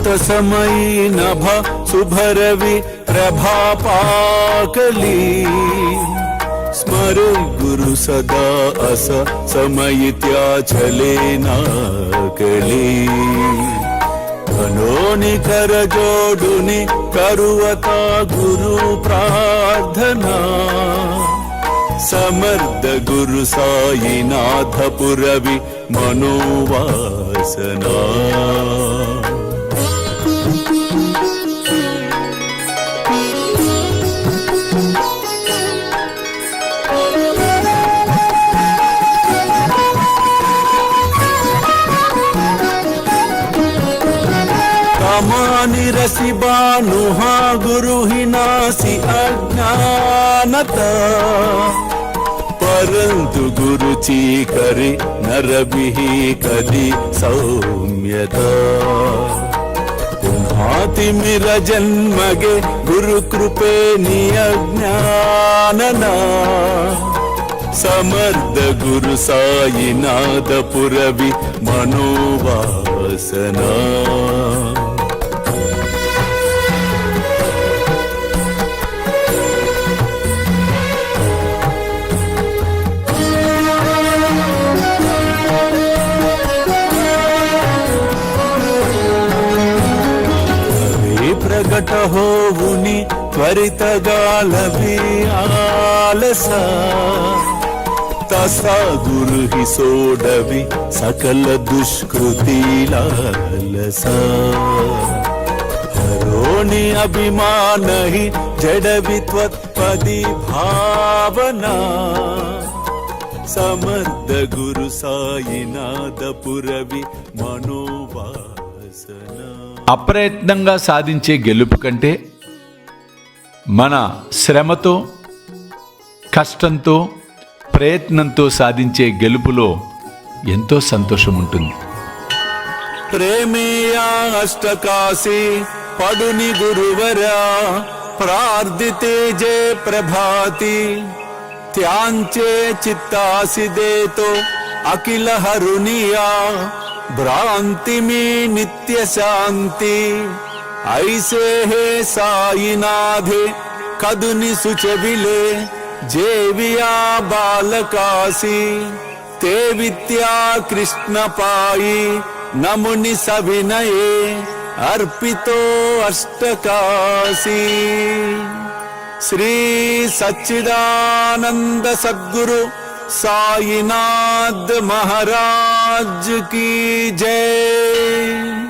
तत्समयी नभ शुभरवि प्रभापाकली स्मरे गुरु सदा अस समयित्याचले नाकली धनोनि कर जोडुनि करुवता गुरु प्रार्थना समर्थ गुरु साईनाथ पुरवि मनोवासना निरसि बानुहा गुरु ही नासी अज्ञानता परंतु गुरु ची करे नर बिही कदी सौम्यता पुन्हाति मिर जन्मगे गुरु कृपे नियज्ञानना समर्थ गुरु साईनाथ पुरवि मनोवासना प्रगट होवुनि त्वरित गालभि आलसा तसा गुरु ही सोडवि सकल दुष्कृति लालसा हरोनि अभिमान ही जडवि त्वत्पदि भावना समर्थ गुरु साईनाथ पुरवि मनोवासना అప్రయత్నంగా సాధించే గెలుపు కంటే మన శ్రమతో కష్టంతో ప్రయత్నంతో సాధించే గెలుపులో ఎంతో సంతోషం ఉంటుంది. ప్రేమేయా అష్టకాశి పడుని గురువరా ప్రార్థితే జయ ప్రభాతి త్యాంచే చిత్తాసి దేతో అఖిల హరునియా भ्रांति में नित्य शांति ऐसे है साईनाथे कदुनि सुचविले जेविया बालकासी ते विद्या कृष्ण पाई नमुनि सविनये अर्पितो अष्टकासी श्री सच्चिदानंद सद्गुरु साईनाथ महाराज की जय।